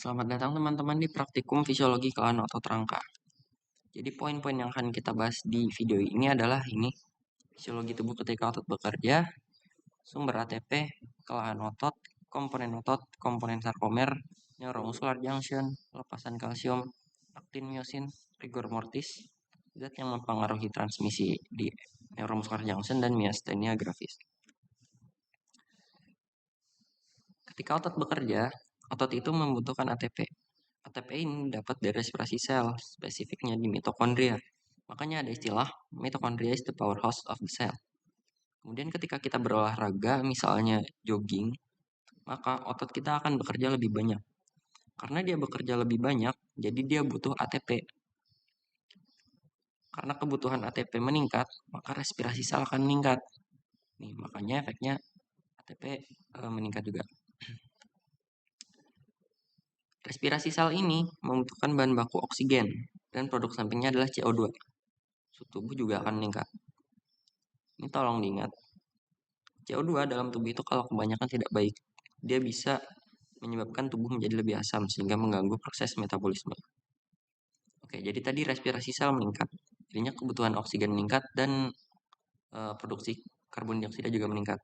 Selamat datang teman-teman di praktikum fisiologi kelainan otot rangka. Jadi poin-poin yang akan kita bahas di video ini adalah fisiologi tubuh ketika otot bekerja, sumber ATP, kelainan otot, komponen sarkomer, neuromuscular junction, lepasan kalsium, aktin myosin, rigor mortis, zat yang mempengaruhi transmisi di neuromuscular junction dan miastenia gravis. Ketika otot bekerja, otot itu membutuhkan ATP. ATP ini dapat dari respirasi sel, spesifiknya di mitokondria. Makanya ada istilah mitokondria is the powerhouse of the cell. Kemudian ketika kita berolahraga, misalnya jogging, maka otot kita akan bekerja lebih banyak. Karena dia bekerja lebih banyak, jadi dia butuh ATP. Karena kebutuhan ATP meningkat, maka respirasi sel akan meningkat. Nih, makanya efeknya ATP meningkat juga. Respirasi sel ini membutuhkan bahan baku oksigen, dan produk sampingnya adalah CO2. Suhu tubuh juga akan meningkat. Ini tolong diingat, CO2 dalam tubuh itu kalau kebanyakan tidak baik. Dia bisa menyebabkan tubuh menjadi lebih asam sehingga mengganggu proses metabolisme. Oke, jadi tadi respirasi sel meningkat. Jadinya kebutuhan oksigen meningkat dan produksi karbon dioksida juga meningkat.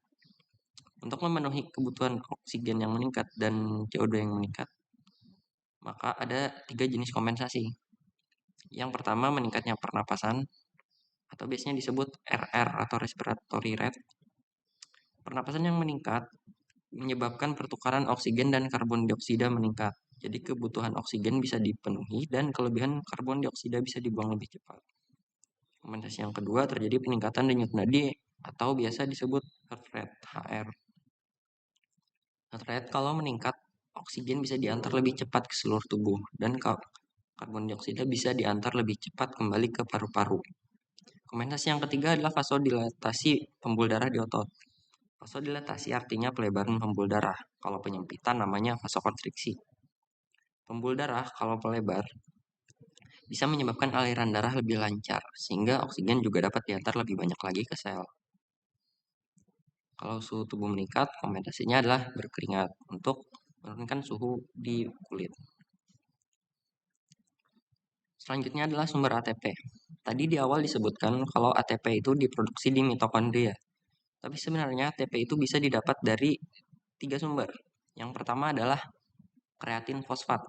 Untuk memenuhi kebutuhan oksigen yang meningkat dan CO2 yang meningkat, maka ada 3 jenis kompensasi. Yang pertama, meningkatnya pernapasan, atau biasanya disebut RR atau respiratory rate. Pernapasan yang meningkat menyebabkan pertukaran oksigen dan karbon dioksida meningkat. Jadi kebutuhan oksigen bisa dipenuhi dan kelebihan karbon dioksida bisa dibuang lebih cepat. Kompensasi yang kedua, terjadi peningkatan denyut nadi atau biasa disebut heart rate, HR. Heart rate kalau meningkat, oksigen bisa diantar lebih cepat ke seluruh tubuh dan karbon dioksida bisa diantar lebih cepat kembali ke paru-paru. Kompensasi yang ketiga adalah vasodilatasi pembuluh darah di otot. Vasodilatasi artinya pelebaran pembuluh darah. Kalau penyempitan namanya vasokonstriksi. Pembuluh darah kalau pelebar bisa menyebabkan aliran darah lebih lancar, sehingga oksigen juga dapat diantar lebih banyak lagi ke sel. Kalau suhu tubuh meningkat, kompensasinya adalah berkeringat untuk menurunkan suhu di kulit. Selanjutnya adalah sumber ATP. Tadi di awal disebutkan kalau ATP itu diproduksi di mitokondria. Tapi sebenarnya ATP itu bisa didapat dari 3 sumber. Yang pertama adalah kreatin fosfat.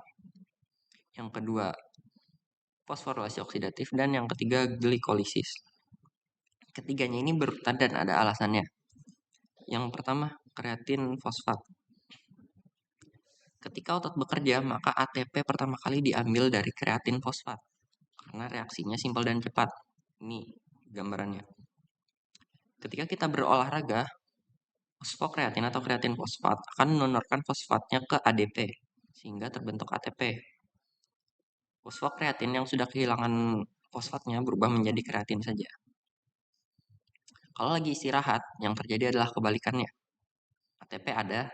Yang kedua, fosforilasi oksidatif. Dan yang ketiga, glikolisis. Ketiganya ini berurutan dan ada alasannya. Yang pertama, kreatin fosfat. Ketika otot bekerja, maka ATP pertama kali diambil dari kreatin fosfat. Karena reaksinya simpel dan cepat. Ini gambarannya. Ketika kita berolahraga, fosfokreatin atau kreatin fosfat akan mendonorkan fosfatnya ke ADP, sehingga terbentuk ATP. Fosfokreatin yang sudah kehilangan fosfatnya berubah menjadi kreatin saja. Kalau lagi istirahat, yang terjadi adalah kebalikannya. ATP ada,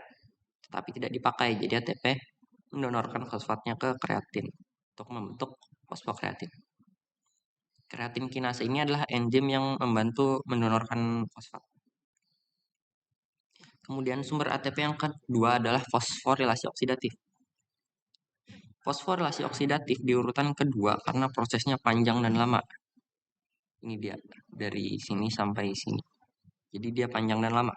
tetapi tidak dipakai. Jadi ATP mendonorkan fosfatnya ke kreatin untuk membentuk fosfokreatin. Kreatin kinase ini adalah enzim yang membantu mendonorkan fosfat. Kemudian sumber ATP yang kedua adalah fosforilasi oksidatif. Fosforilasi oksidatif di urutan kedua karena prosesnya panjang dan lama. Ini dia, dari sini sampai sini. Jadi dia panjang dan lama.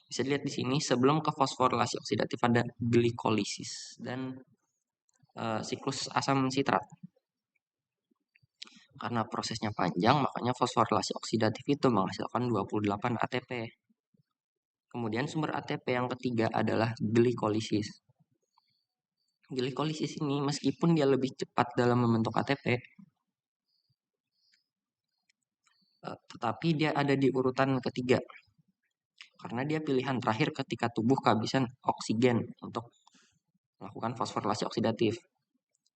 Bisa dilihat di sini, sebelum ke fosforilasi oksidatif ada glikolisis dan siklus asam sitrat. Karena prosesnya panjang, makanya fosforilasi oksidatif itu menghasilkan 28 ATP. Kemudian sumber ATP yang ketiga adalah glikolisis. Glikolisis ini meskipun dia lebih cepat dalam membentuk ATP, tetapi dia ada di urutan ketiga. Karena dia pilihan terakhir ketika tubuh kehabisan oksigen untuk melakukan fosforilasi oksidatif.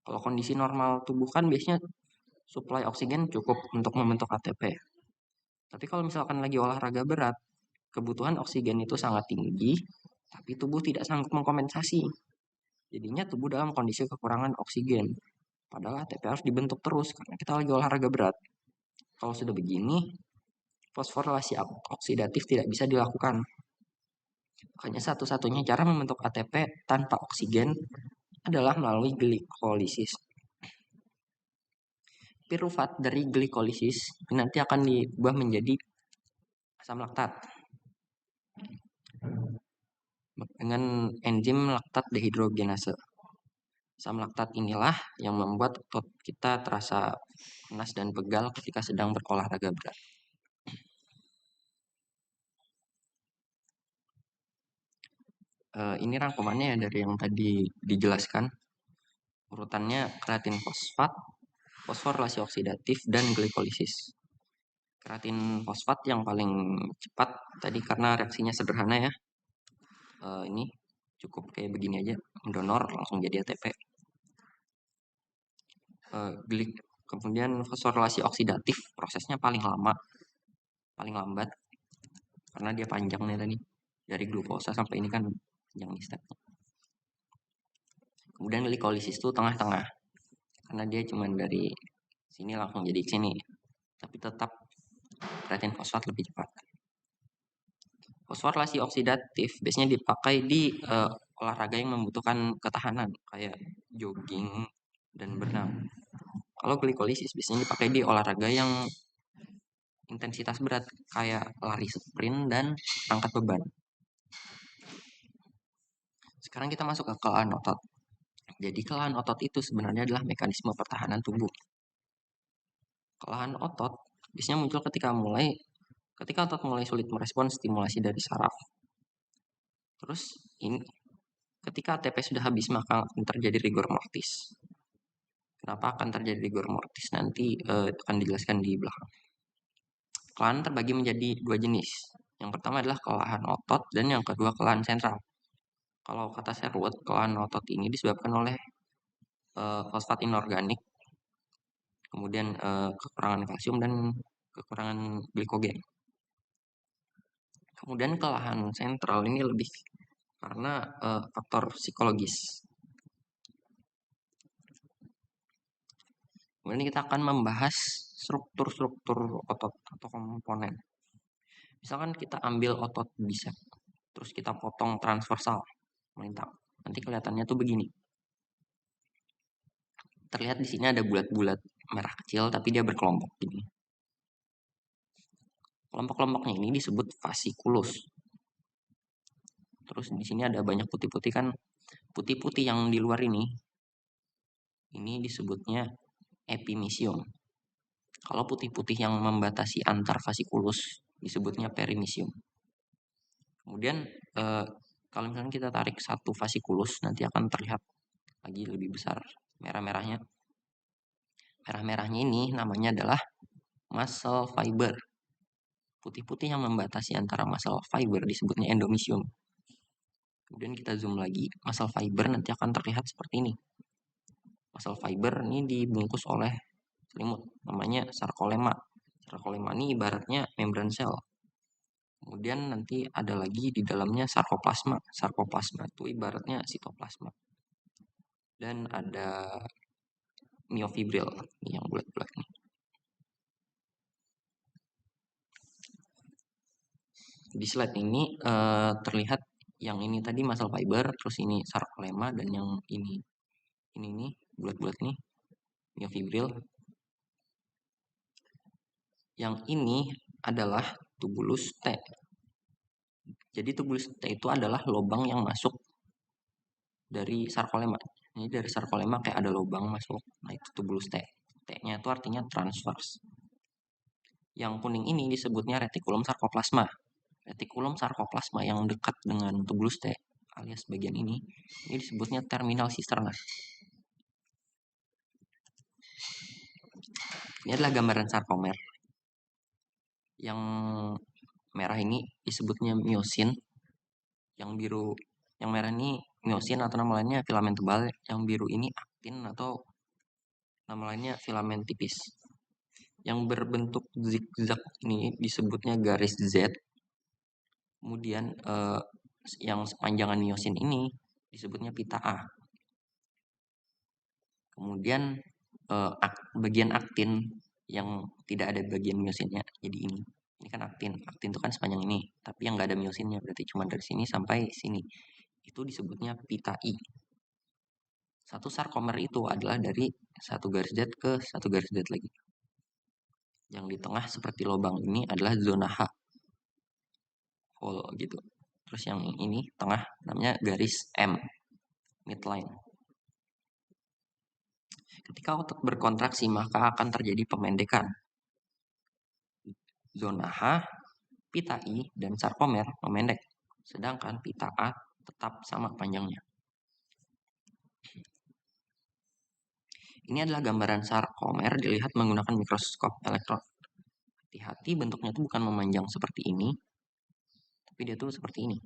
Kalau kondisi normal tubuh kan biasanya suplai oksigen cukup untuk membentuk ATP. Tapi kalau misalkan lagi olahraga berat, kebutuhan oksigen itu sangat tinggi, tapi tubuh tidak sanggup mengkompensasi. Jadinya tubuh dalam kondisi kekurangan oksigen. Padahal ATP harus dibentuk terus karena kita lagi olahraga berat. Kalau sudah begini, fosforilasi oksidatif tidak bisa dilakukan. Makanya satu-satunya cara membentuk ATP tanpa oksigen adalah melalui glikolisis. Piruvat dari glikolisis nanti akan diubah menjadi asam laktat dengan enzim laktat dehidrogenase. Asam laktat inilah yang membuat otot kita terasa panas dan pegal ketika sedang berolahraga berat. Ini rangkumannya dari yang tadi dijelaskan. Urutannya kreatin fosfat, fosforilasi oksidatif, dan glikolisis. Kreatin fosfat yang paling cepat tadi karena reaksinya sederhana ya. Ini cukup kayak begini aja, mendonor langsung jadi ATP. Kemudian fosforilasi oksidatif prosesnya paling lama, paling lambat karena dia panjang nih tadi dari glukosa sampai ini kan panjang nih stepnya. Kemudian glikolisis itu tengah-tengah karena dia cuma dari sini langsung jadi ke sini, tapi tetap kreatin fosfat lebih cepat. Fosforilasi oksidatif biasanya dipakai di olahraga yang membutuhkan ketahanan kayak jogging dan berenang. Kalau glikolisis biasanya dipakai di olahraga yang intensitas berat kayak lari sprint dan angkat beban. Sekarang kita masuk ke kelainan otot. Jadi kelainan otot itu sebenarnya adalah mekanisme pertahanan tubuh. Kelainan otot biasanya muncul ketika otot mulai sulit merespons stimulasi dari saraf. Terus ini ketika ATP sudah habis maka akan terjadi rigor mortis. Kenapa akan terjadi rigor mortis nanti itu akan dijelaskan di belakang. Kelainan terbagi menjadi dua jenis. Yang pertama adalah kelainan otot dan yang kedua kelainan sentral. Kalau kata Sherwood, kelainan otot ini disebabkan oleh fosfat inorganik, kemudian kekurangan kalsium dan kekurangan glikogen. Kemudian kelainan sentral ini lebih karena faktor psikologis. Kemudian kita akan membahas struktur-struktur otot atau komponen. Misalkan kita ambil otot bicep, terus kita potong transversal, melintang. Nanti kelihatannya tuh begini. Terlihat di sini ada bulat-bulat merah kecil, tapi dia berkelompok gini. Kelompok-kelompoknya ini disebut fasciculus. Terus di sini ada banyak putih-putih kan, putih-putih yang di luar ini disebutnya epimysium. Kalau putih-putih yang membatasi antar fasciculus disebutnya perimysium. Kemudian kalau misalnya kita tarik satu fasciculus nanti akan terlihat lagi lebih besar merah-merahnya. Merah-merahnya ini namanya adalah muscle fiber. Putih-putih yang membatasi antara muscle fiber disebutnya endomysium. Kemudian kita zoom lagi, muscle fiber nanti akan terlihat seperti ini. Muscle fiber ini dibungkus oleh selimut, namanya sarkolema. Sarkolema ini ibaratnya membran sel. Kemudian nanti ada lagi di dalamnya sarkoplasma. Sarkoplasma itu ibaratnya sitoplasma. Dan ada myofibril, ini yang bulat-bulat nih. Di slide ini terlihat yang ini tadi muscle fiber, terus ini sarkolema, dan yang ini nih bulat-bulat nih myofibril. Yang ini adalah tubulus T. Jadi tubulus T itu adalah lubang yang masuk dari sarkolema. Ini dari sarkolema kayak ada lubang masuk. Nah itu tubulus T. T-nya itu artinya transverse. Yang kuning ini disebutnya retikulum sarkoplasma. Retikulum sarkoplasma yang dekat dengan tubulus T alias bagian ini disebutnya terminal sisterna. Ini adalah gambaran sarkomer. Yang merah ini disebutnya myosin. Yang biru, yang merah ini myosin atau nama lainnya filamen tebal. Yang biru ini aktin atau nama lainnya filamen tipis. Yang berbentuk zigzag ini disebutnya garis Z. Kemudian yang sepanjangan myosin ini disebutnya pita A. Kemudian bagian aktin yang tidak ada bagian myosinnya jadi ini. Ini kan aktin. Aktin itu kan sepanjang ini, tapi yang nggak ada myosinnya berarti cuma dari sini sampai sini. Itu disebutnya pita I. Satu sarkomer itu adalah dari satu garis Z ke satu garis Z lagi. Yang di tengah seperti lubang ini adalah zona H, hole gitu. Terus yang ini tengah namanya garis M, midline. Ketika otot berkontraksi maka akan terjadi pemendekan. Zona H, pita I, dan sarkomer memendek. Sedangkan pita A tetap sama panjangnya. Ini adalah gambaran sarkomer dilihat menggunakan mikroskop elektron. Hati-hati bentuknya itu bukan memanjang seperti ini, tapi dia tuh seperti ini.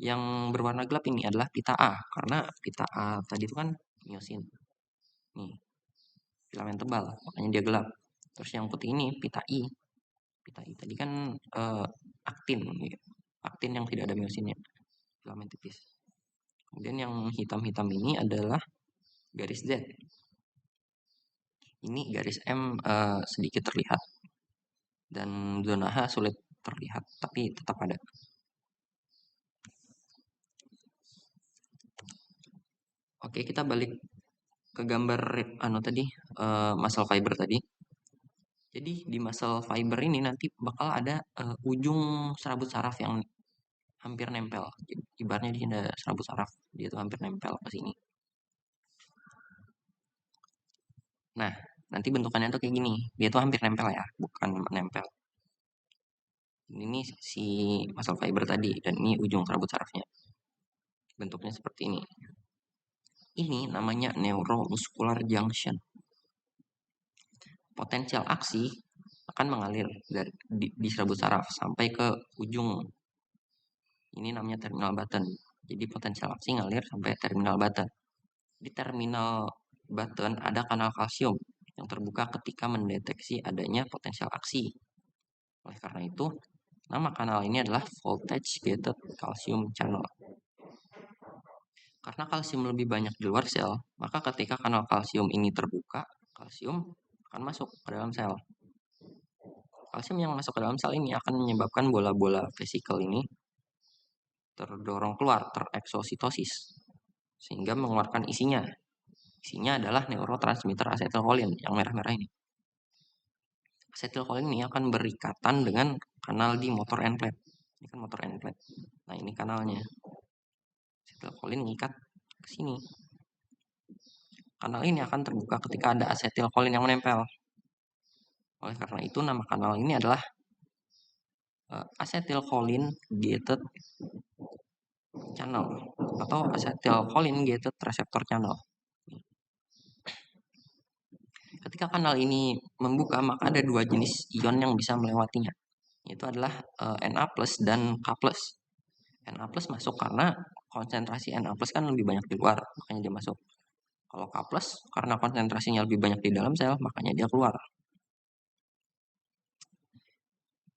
Yang berwarna gelap ini adalah pita A, karena pita A tadi itu kan miosin. Nih, filamen tebal, makanya dia gelap. Terus yang putih ini pita I. Pita I tadi kan aktin, gitu. Aktin yang tidak ada miosinnya, filamen tipis. Kemudian yang hitam-hitam ini adalah garis Z. Ini garis M sedikit terlihat. Dan zona H sulit terlihat, tapi tetap ada. Oke, kita balik ke gambar tadi, muscle fiber tadi. Jadi di muscle fiber ini nanti bakal ada ujung serabut saraf yang hampir nempel. Ibaratnya di sini ada serabut saraf, dia tuh hampir nempel ke sini. Nah, nanti bentukannya tuh kayak gini. Dia tuh hampir nempel ya, bukan menempel. Ini si muscle fiber tadi, dan ini ujung serabut sarafnya. Bentuknya seperti ini. Ini namanya neuromuscular junction. Potensial aksi akan mengalir di serabut saraf sampai ke ujung. Ini namanya terminal button. Jadi potensial aksi ngalir sampai terminal button. Di terminal button ada kanal kalsium yang terbuka ketika mendeteksi adanya potensial aksi. Oleh karena itu, nama kanal ini adalah voltage gated calcium channel. Karena kalsium lebih banyak di luar sel, maka ketika kanal kalsium ini terbuka, kalsium akan masuk ke dalam sel. Kalsium yang masuk ke dalam sel ini akan menyebabkan bola-bola vesikel ini terdorong keluar, tereksositosis, sehingga mengeluarkan isinya. Isinya adalah neurotransmitter asetilkolin yang merah-merah ini. Asetilkolin ini akan berikatan dengan kanal di motor end plate. Ini kan motor end plate. Nah, ini kanalnya. Asetilkolin mengikat ke sini. Kanal ini akan terbuka ketika ada asetilkolin yang menempel. Oleh karena itu, nama kanal ini adalah acetylcholine gated channel atau acetylcholine gated receptor channel. Ketika kanal ini membuka, maka ada dua jenis ion yang bisa melewatinya, yaitu adalah Na+ dan K+. Na+ masuk karena konsentrasi Na+ kan lebih banyak di luar, makanya dia masuk. Kalau K+ karena konsentrasinya lebih banyak di dalam sel, makanya dia keluar.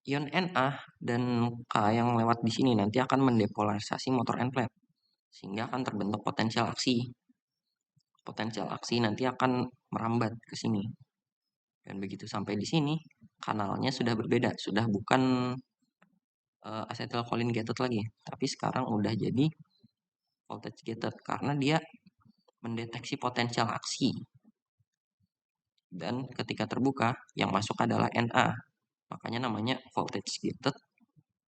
Ion Na dan K yang lewat di sini nanti akan mendepolarisasi motor end plate, sehingga akan terbentuk potensial aksi. Potensial aksi nanti akan merambat ke sini. Dan begitu sampai di sini, kanalnya sudah berbeda, sudah bukan acetylcholine gated lagi, tapi sekarang udah jadi voltage gated karena dia mendeteksi potensial aksi. Dan ketika terbuka, yang masuk adalah Na. Makanya namanya voltage gated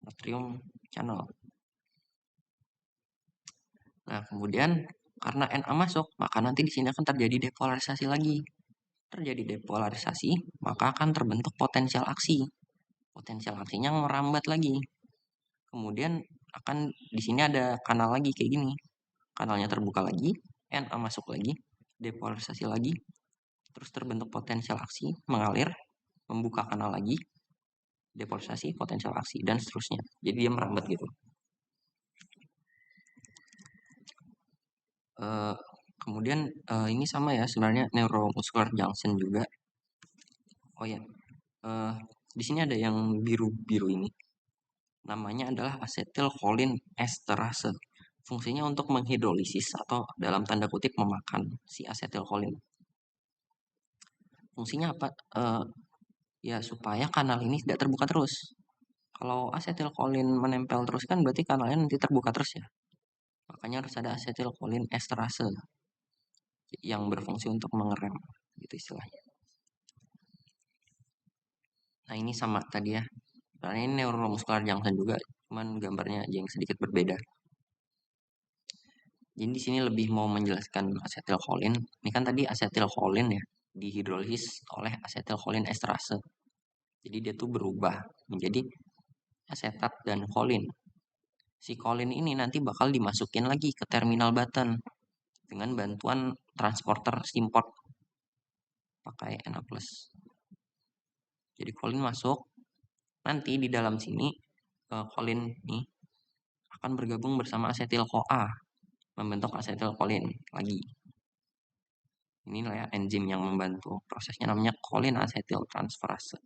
natrium channel. Nah, kemudian karena Na masuk, maka nanti di sini akan terjadi depolarisasi lagi. Terjadi depolarisasi, maka akan terbentuk potensial aksi. Potensial aksinya merambat lagi. Kemudian akan di sini ada kanal lagi kayak gini. Kanalnya terbuka lagi, Na masuk lagi, depolarisasi lagi, terus terbentuk potensial aksi, mengalir, membuka kanal lagi, depolarisasi, potensial aksi, dan seterusnya. Jadi dia merambat gitu. Kemudian ini sama ya sebenarnya neuromuscular junction juga. Oh ya, di sini ada yang biru-biru ini. Namanya adalah acetylcholine esterase. Fungsinya untuk menghidrolisis atau dalam tanda kutip memakan si asetilkolin. Fungsinya apa? Ya supaya kanal ini tidak terbuka terus. Kalau asetilkolin menempel terus kan berarti kanalnya nanti terbuka terus ya. Makanya harus ada asetilkolin esterase yang berfungsi untuk mengerem, gitu istilahnya. Nah ini sama tadi ya, karena ini neuromuscular junction juga, cuman gambarnya aja yang sedikit berbeda. Jadi di sini lebih mau menjelaskan asetilkolin. Ini kan tadi asetilkolin ya, dihidrolisis oleh asetilkolin esterase. Jadi dia tuh berubah menjadi asetat dan kolin. Si kolin ini nanti bakal dimasukin lagi ke terminal button dengan bantuan transporter simport pakai Na+. Jadi kolin masuk, nanti di dalam sini kolin nih akan bergabung bersama asetil-CoA membentuk asetilkolin lagi. Inilah ya enzim yang membantu prosesnya, namanya kolin asetil transferase.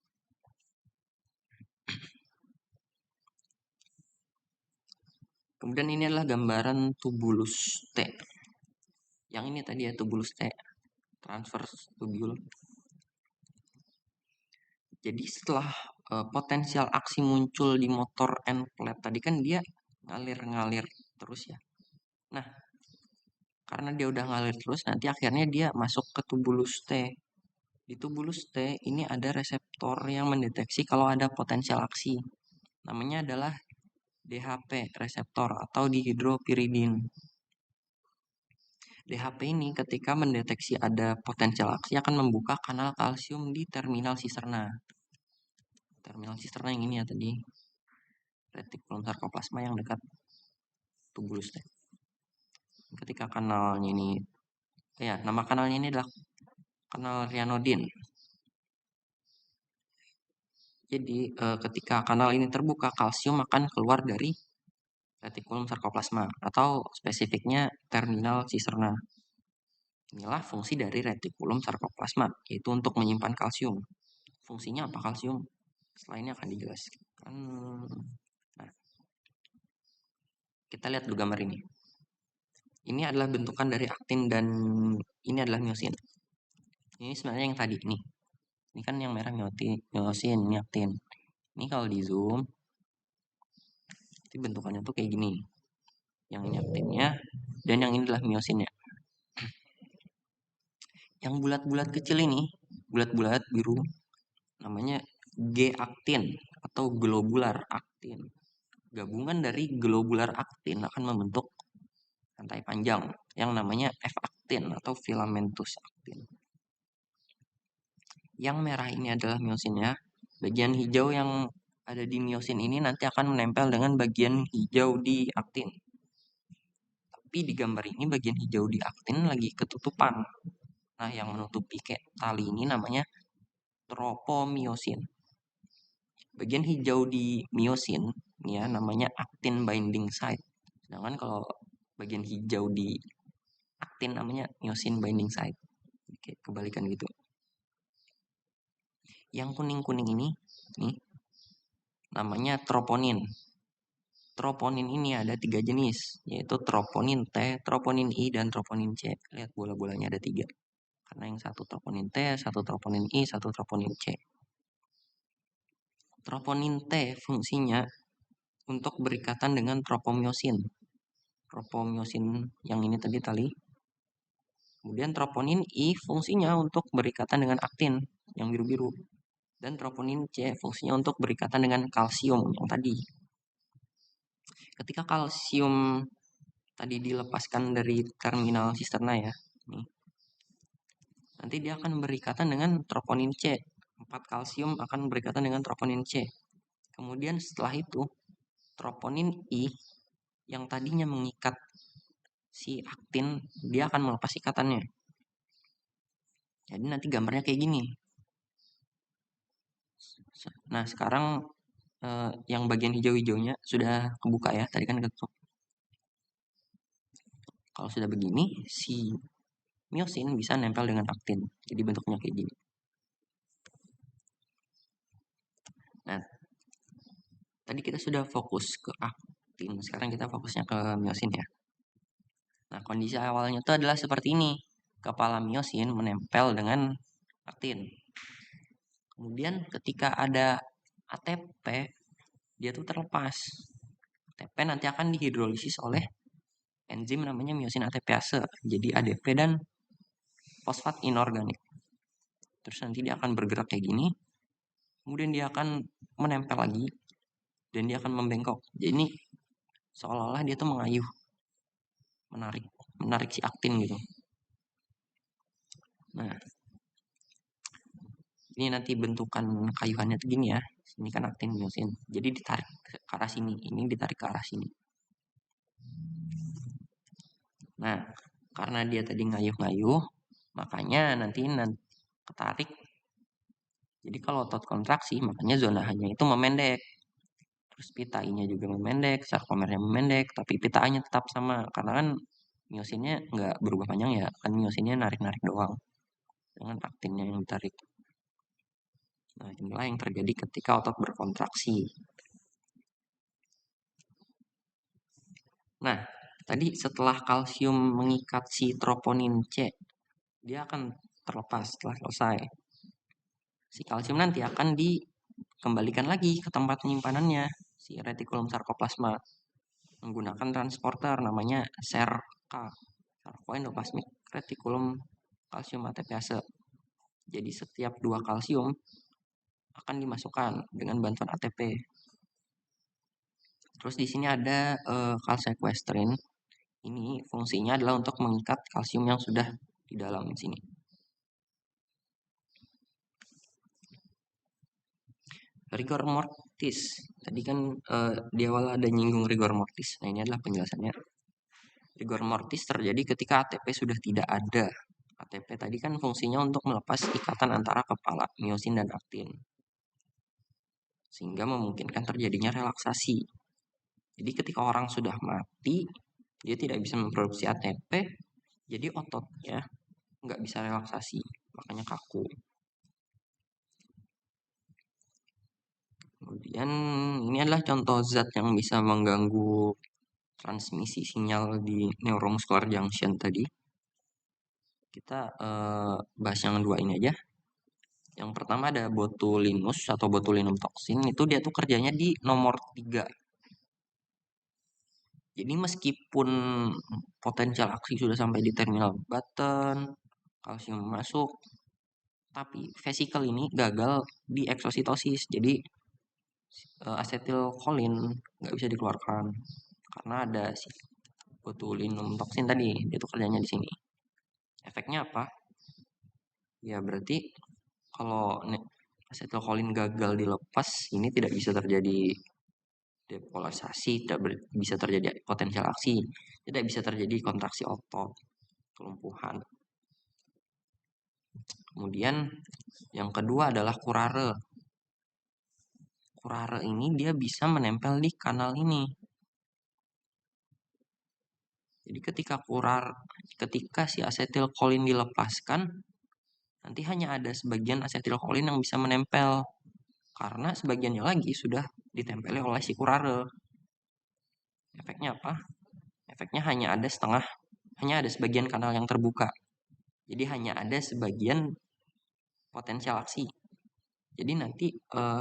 Kemudian ini adalah gambaran tubulus T. Yang ini tadi ya tubulus T, transverse tubule. Jadi setelah potensial aksi muncul di motor end plate tadi kan dia ngalir terus ya. Nah, karena dia udah ngalir terus, nanti akhirnya dia masuk ke tubulus T. Di tubulus T ini ada reseptor yang mendeteksi kalau ada potensial aksi. Namanya adalah DHP reseptor atau dihidropiridin. DHP ini ketika mendeteksi ada potensial aksi akan membuka kanal kalsium di terminal sisterna. Terminal sisterna yang ini ya tadi, retikulum sarkoplasma yang dekat tubulus T. Ketika kanalnya ini, ya nama kanalnya ini adalah kanal ryanodin. Jadi ketika kanal ini terbuka, kalsium akan keluar dari retikulum sarkoplasma atau spesifiknya terminal sisterna. Inilah fungsi dari retikulum sarkoplasma, yaitu untuk menyimpan kalsium. Fungsinya apa kalsium? Setelah ini akan dijelaskan. Nah, kita lihat dulu gambar ini. Ini adalah bentukan dari aktin dan ini adalah miosin. Ini sebenarnya yang tadi nih. Ini kan yang merah miosin, ini aktin. Ini kalau di zoom, itu bentukannya tuh kayak gini. Yang ini aktinnya, dan yang ini adalah miosinnya. Yang bulat-bulat kecil ini, bulat-bulat biru, namanya G-aktin atau globular aktin. Gabungan dari globular aktin akan membentuk rantai panjang yang namanya F-aktin atau filamentus aktin. Yang merah ini adalah miosinnya. Bagian hijau yang ada di miosin ini nanti akan menempel dengan bagian hijau di aktin. Tapi di gambar ini bagian hijau di aktin lagi ketutupan. Nah, yang menutupi kayak tali ini namanya tropomiosin. Bagian hijau di miosin ya namanya actin binding site. Sedangkan kalau bagian hijau di aktin namanya myosin binding site. Oke, kebalikan gitu. Yang kuning-kuning ini nih namanya troponin. Troponin ini ada 3 jenis, yaitu troponin T, troponin I, dan troponin C. Lihat bola-bolanya ada 3. Karena yang satu troponin T, satu troponin I, satu troponin C. Troponin T fungsinya untuk berikatan dengan tropomyosin. Tropomyosin yang ini tadi tali. Kemudian troponin I fungsinya untuk berikatan dengan aktin yang biru-biru. Dan troponin C fungsinya untuk berikatan dengan kalsium yang tadi. Ketika kalsium tadi dilepaskan dari terminal sisterna ya, nih, nanti dia akan berikatan dengan troponin C. 4 kalsium akan berikatan dengan troponin C. Kemudian setelah itu, troponin I yang tadinya mengikat si aktin, dia akan melepas ikatannya. Jadi nanti gambarnya kayak gini. Nah, sekarang yang bagian hijau-hijaunya sudah kebuka ya, tadi kan ketutup. Kalau sudah begini, si miosin bisa nempel dengan aktin. Jadi bentuknya kayak gini. Nah, tadi kita sudah fokus ke aktin. Sekarang kita fokusnya ke miosin ya. Nah, kondisi awalnya itu adalah seperti ini. Kepala miosin menempel dengan aktin. Kemudian ketika ada ATP, dia tuh terlepas. ATP nanti akan dihidrolisis oleh enzim namanya miosin ATPase, jadi ADP dan fosfat inorganik. Terus nanti dia akan bergerak kayak gini, kemudian dia akan menempel lagi, dan dia akan membengkok. Jadi ini seolah-olah dia tuh mengayuh, menarik si aktin gitu. Nah, ini nanti bentukan kayuhannya tuh gini ya. Ini kan aktin miosin. Jadi ditarik ke arah sini, ini ditarik ke arah sini. Nah, karena dia tadi ngayuh-ngayuh, makanya nanti ketarik. Jadi kalau otot kontraksi, makanya zona hanya itu memendek. Terus pita I-nya juga memendek, sarkomernya memendek, tapi pita A-nya tetap sama. Karena kan miosinnya nggak berubah panjang ya, kan miosinnya narik-narik doang. Dengan aktinnya yang ditarik. Nah, inilah yang terjadi ketika otot berkontraksi. Nah, tadi setelah kalsium mengikat si troponin C, dia akan terlepas setelah selesai. Si kalsium nanti akan dikembalikan lagi ke tempat penyimpanannya, si retikulum sarkoplasma, menggunakan transporter namanya SERK, sarcoendoplasmic reticulum calcium ATPase. Jadi setiap 2 kalsium akan dimasukkan dengan bantuan ATP. Terus di sini ada calsequestrin. Ini fungsinya adalah untuk mengikat kalsium yang sudah di dalam sini. Rigor mortis. Tadi kan di awal ada nyinggung rigor mortis. Nah, ini adalah penjelasannya. Rigor mortis terjadi ketika ATP sudah tidak ada. ATP tadi kan fungsinya untuk melepas ikatan antara kepala miosin dan aktin, sehingga memungkinkan terjadinya relaksasi. Jadi ketika orang sudah mati, dia tidak bisa memproduksi ATP, jadi ototnya nggak bisa relaksasi, makanya kaku. Kemudian ini adalah contoh zat yang bisa mengganggu transmisi sinyal di neuromuscular junction tadi. Kita bahas yang dua ini aja. Yang pertama ada botulinus atau botulinum toxin. Itu dia tuh kerjanya di nomor 3. Jadi meskipun potensial aksi sudah sampai di terminal button, kalsium masuk, tapi vesikel ini gagal di eksositosis. Jadi asetilkolin nggak bisa dikeluarkan karena ada si botulinum toxin tadi, dia tuh kerjanya di sini. Efeknya apa? Ya berarti kalau asetilkolin gagal dilepas, ini tidak bisa terjadi depolarisasi, tidak bisa terjadi potensial aksi, tidak bisa terjadi kontraksi otot, kelumpuhan. Kemudian yang kedua adalah kurare. Kurare ini dia bisa menempel di kanal ini. Jadi ketika si asetilkolin dilepaskan, nanti hanya ada sebagian asetilkolin yang bisa menempel. Karena sebagiannya lagi sudah ditempeli oleh si kurare. Efeknya apa? Efeknya hanya ada sebagian kanal yang terbuka. Jadi hanya ada sebagian potensial aksi. Jadi nanti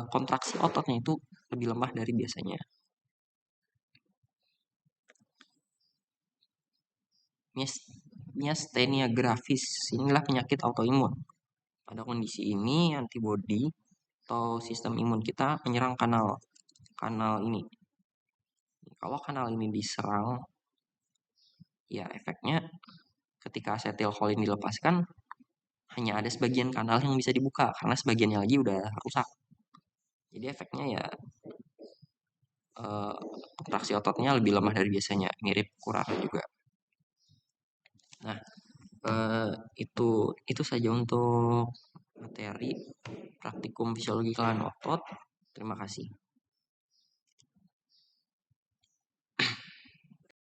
kontraksi ototnya itu lebih lemah dari biasanya. Myasthenia gravis, inilah penyakit autoimun. Pada kondisi ini antibodi atau sistem imun kita menyerang kanal ini. Kalau kanal ini diserang, ya efeknya ketika asetilkolin dilepaskan, hanya ada sebagian kanal yang bisa dibuka karena sebagiannya lagi udah rusak. Jadi efeknya ya kontraksi ototnya lebih lemah dari biasanya, mirip kurare juga. Nah, itu saja untuk materi praktikum fisiologi kelainan otot. Terima kasih.